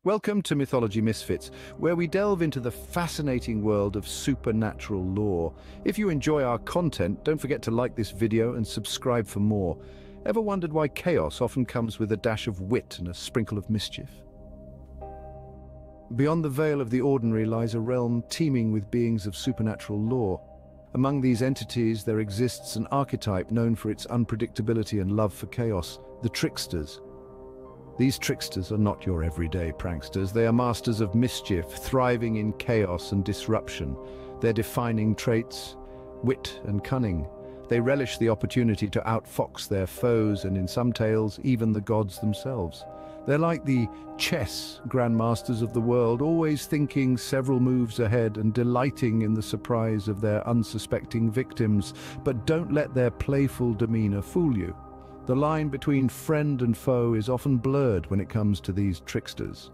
Welcome to Mythology Misfits, where we delve into the fascinating world of supernatural lore. If you enjoy our content, don't forget to like this video and subscribe for more. Ever wondered why chaos often comes with a dash of wit and a sprinkle of mischief? Beyond the veil of the ordinary lies a realm teeming with beings of supernatural lore. Among these entities, there exists an archetype known for its unpredictability and love for chaos, the Tricksters. These tricksters are not your everyday pranksters. They are masters of mischief, thriving in chaos and disruption. Their defining traits: wit and cunning. They relish the opportunity to outfox their foes and, in some tales, even the gods themselves. They're like the chess grandmasters of the world, always thinking several moves ahead and delighting in the surprise of their unsuspecting victims. But don't let their playful demeanor fool you. The line between friend and foe is often blurred when it comes to these tricksters.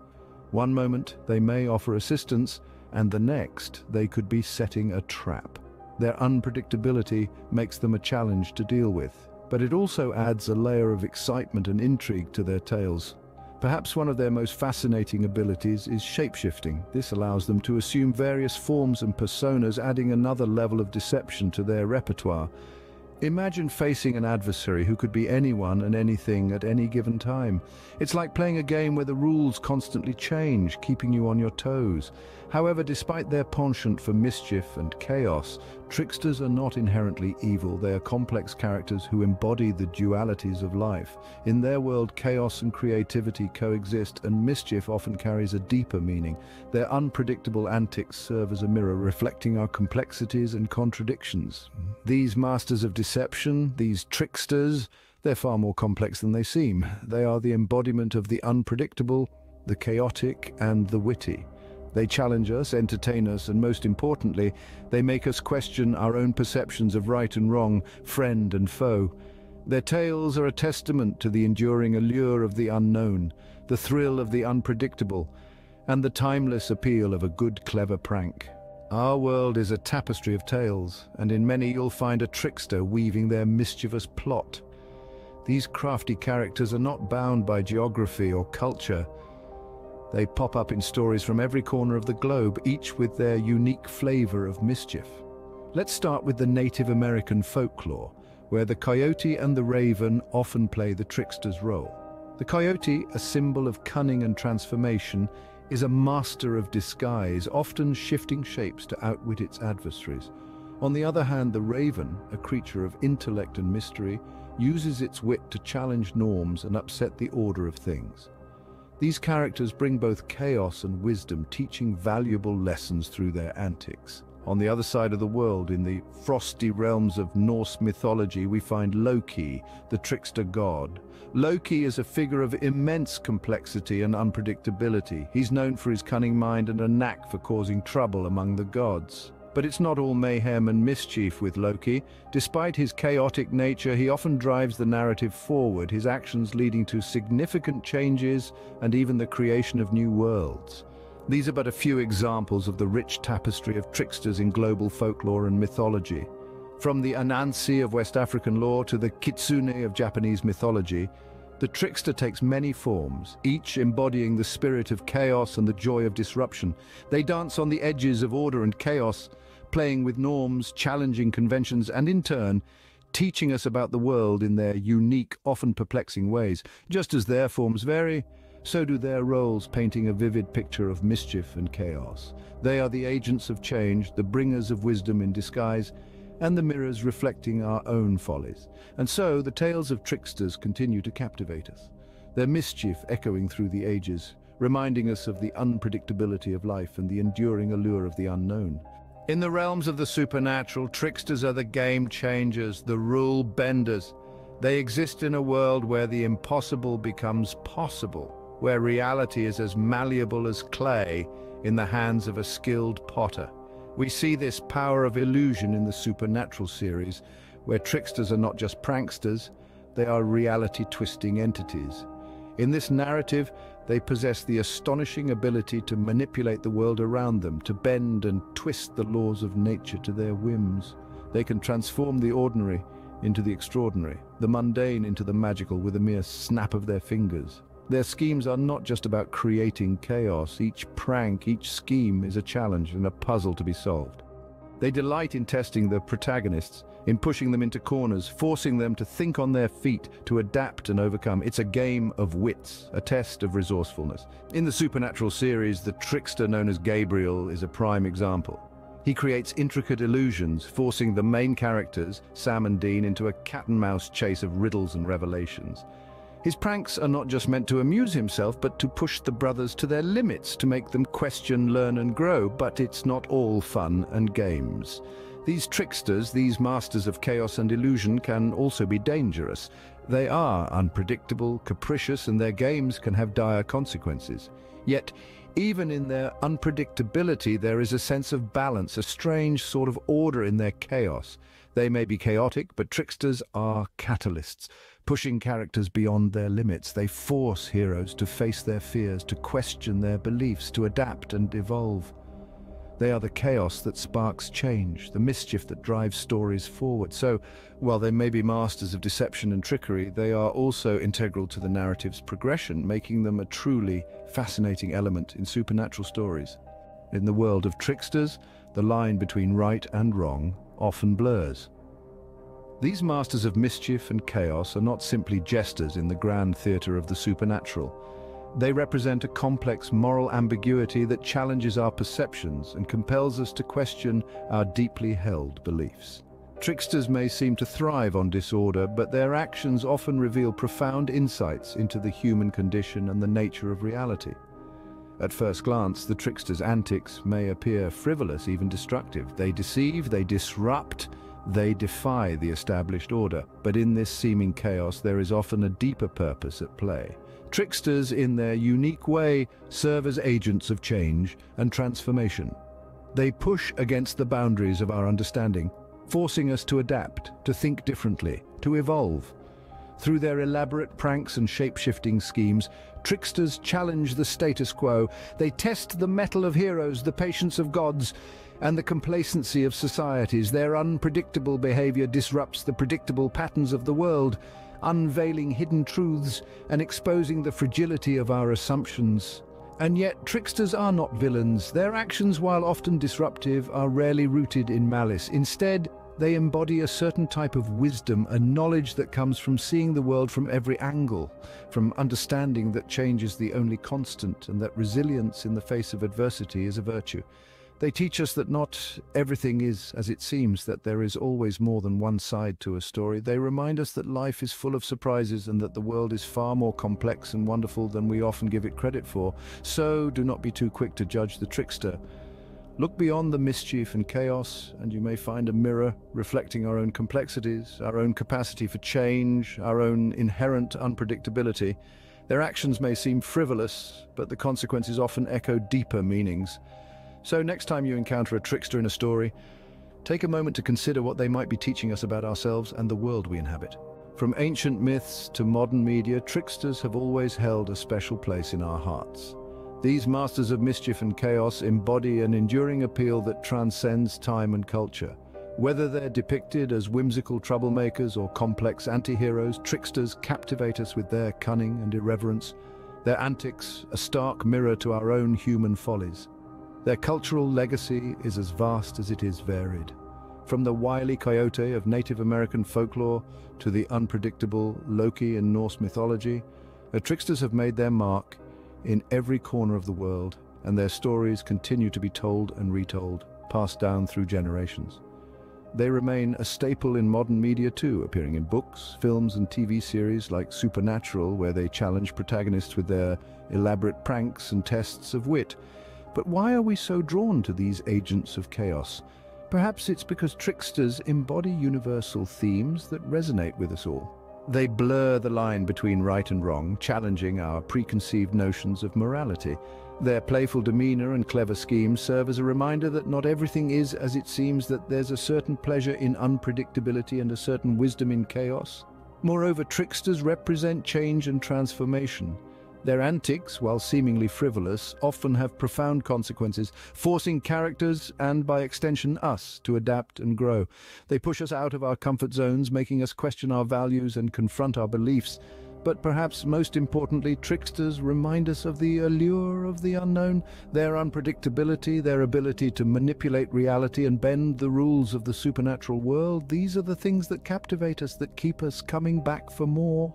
One moment they may offer assistance, and the next they could be setting a trap. Their unpredictability makes them a challenge to deal with, but it also adds a layer of excitement and intrigue to their tales. Perhaps one of their most fascinating abilities is shapeshifting. This allows them to assume various forms and personas, adding another level of deception to their repertoire. Imagine facing an adversary who could be anyone and anything at any given time. It's like playing a game where the rules constantly change, keeping you on your toes. However, despite their penchant for mischief and chaos, tricksters are not inherently evil. They are complex characters who embody the dualities of life. In their world, chaos and creativity coexist, and mischief often carries a deeper meaning. Their unpredictable antics serve as a mirror, reflecting our complexities and contradictions. These masters of deception, these tricksters, they're far more complex than they seem. They are the embodiment of the unpredictable, the chaotic, and the witty. They challenge us, entertain us, and most importantly, they make us question our own perceptions of right and wrong, friend and foe. Their tales are a testament to the enduring allure of the unknown, the thrill of the unpredictable, and the timeless appeal of a good, clever prank. Our world is a tapestry of tales, and in many you'll find a trickster weaving their mischievous plot. These crafty characters are not bound by geography or culture. They pop up in stories from every corner of the globe, each with their unique flavor of mischief. Let's start with the Native American folklore, where the coyote and the raven often play the trickster's role. The coyote, a symbol of cunning and transformation, is a master of disguise, often shifting shapes to outwit its adversaries. On the other hand, the raven, a creature of intellect and mystery, uses its wit to challenge norms and upset the order of things. These characters bring both chaos and wisdom, teaching valuable lessons through their antics. On the other side of the world, in the frosty realms of Norse mythology, we find Loki, the trickster god. Loki is a figure of immense complexity and unpredictability. He's known for his cunning mind and a knack for causing trouble among the gods. But it's not all mayhem and mischief with Loki. Despite his chaotic nature, he often drives the narrative forward, his actions leading to significant changes and even the creation of new worlds. These are but a few examples of the rich tapestry of tricksters in global folklore and mythology. From the Anansi of West African lore to the Kitsune of Japanese mythology, the trickster takes many forms, each embodying the spirit of chaos and the joy of disruption. They dance on the edges of order and chaos, playing with norms, challenging conventions, and in turn, teaching us about the world in their unique, often perplexing ways. Just as their forms vary, so do their roles, painting a vivid picture of mischief and chaos. They are the agents of change, the bringers of wisdom in disguise, and the mirrors reflecting our own follies. And so, the tales of tricksters continue to captivate us, their mischief echoing through the ages, reminding us of the unpredictability of life and the enduring allure of the unknown. In the realms of the supernatural, tricksters are the game changers, the rule benders. They exist in a world where the impossible becomes possible, where reality is as malleable as clay in the hands of a skilled potter. We see this power of illusion in the Supernatural series, where tricksters are not just pranksters, they are reality-twisting entities. In this narrative, they possess the astonishing ability to manipulate the world around them, to bend and twist the laws of nature to their whims. They can transform the ordinary into the extraordinary, the mundane into the magical with a mere snap of their fingers. Their schemes are not just about creating chaos. Each prank, each scheme is a challenge and a puzzle to be solved. They delight in testing the protagonists, in pushing them into corners, forcing them to think on their feet, to adapt and overcome. It's a game of wits, a test of resourcefulness. In the Supernatural series, the trickster known as Gabriel is a prime example. He creates intricate illusions, forcing the main characters, Sam and Dean, into a cat-and-mouse chase of riddles and revelations. His pranks are not just meant to amuse himself, but to push the brothers to their limits, to make them question, learn and grow. But it's not all fun and games. These tricksters, these masters of chaos and illusion, can also be dangerous. They are unpredictable, capricious, and their games can have dire consequences. Yet, even in their unpredictability, there is a sense of balance, a strange sort of order in their chaos. They may be chaotic, but tricksters are catalysts, pushing characters beyond their limits. They force heroes to face their fears, to question their beliefs, to adapt and evolve. They are the chaos that sparks change, the mischief that drives stories forward. So, while they may be masters of deception and trickery, they are also integral to the narrative's progression, making them a truly fascinating element in supernatural stories. In the world of tricksters, the line between right and wrong often blurs. These masters of mischief and chaos are not simply jesters in the grand theatre of the supernatural. They represent a complex moral ambiguity that challenges our perceptions and compels us to question our deeply held beliefs. Tricksters may seem to thrive on disorder, but their actions often reveal profound insights into the human condition and the nature of reality. At first glance, the trickster's antics may appear frivolous, even destructive. They deceive, they disrupt, they defy the established order. But in this seeming chaos, there is often a deeper purpose at play. Tricksters, in their unique way, serve as agents of change and transformation. They push against the boundaries of our understanding, forcing us to adapt, to think differently, to evolve. Through their elaborate pranks and shape-shifting schemes, tricksters challenge the status quo. They test the mettle of heroes, the patience of gods, and the complacency of societies. Their unpredictable behavior disrupts the predictable patterns of the world, unveiling hidden truths and exposing the fragility of our assumptions. And yet, tricksters are not villains. Their actions, while often disruptive, are rarely rooted in malice. Instead, they embody a certain type of wisdom, a knowledge that comes from seeing the world from every angle, from understanding that change is the only constant and that resilience in the face of adversity is a virtue. They teach us that not everything is as it seems, that there is always more than one side to a story. They remind us that life is full of surprises and that the world is far more complex and wonderful than we often give it credit for. So do not be too quick to judge the trickster. Look beyond the mischief and chaos, and you may find a mirror reflecting our own complexities, our own capacity for change, our own inherent unpredictability. Their actions may seem frivolous, but the consequences often echo deeper meanings. So next time you encounter a trickster in a story, take a moment to consider what they might be teaching us about ourselves and the world we inhabit. From ancient myths to modern media, tricksters have always held a special place in our hearts. These masters of mischief and chaos embody an enduring appeal that transcends time and culture. Whether they're depicted as whimsical troublemakers or complex anti-heroes, tricksters captivate us with their cunning and irreverence, their antics a stark mirror to our own human follies. Their cultural legacy is as vast as it is varied. From the wily coyote of Native American folklore to the unpredictable Loki in Norse mythology, the tricksters have made their mark in every corner of the world, and their stories continue to be told and retold, passed down through generations. They remain a staple in modern media too, appearing in books, films and TV series like Supernatural, where they challenge protagonists with their elaborate pranks and tests of wit. But why are we so drawn to these agents of chaos? Perhaps it's because tricksters embody universal themes that resonate with us all. They blur the line between right and wrong, challenging our preconceived notions of morality. Their playful demeanor and clever schemes serve as a reminder that not everything is as it seems, that there's a certain pleasure in unpredictability and a certain wisdom in chaos. Moreover, tricksters represent change and transformation. Their antics, while seemingly frivolous, often have profound consequences, forcing characters, and by extension us, to adapt and grow. They push us out of our comfort zones, making us question our values and confront our beliefs. But perhaps most importantly, tricksters remind us of the allure of the unknown, their unpredictability, their ability to manipulate reality and bend the rules of the supernatural world. These are the things that captivate us, that keep us coming back for more.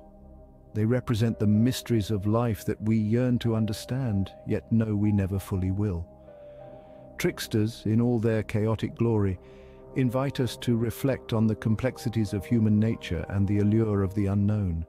They represent the mysteries of life that we yearn to understand, yet know we never fully will. Tricksters, in all their chaotic glory, invite us to reflect on the complexities of human nature and the allure of the unknown.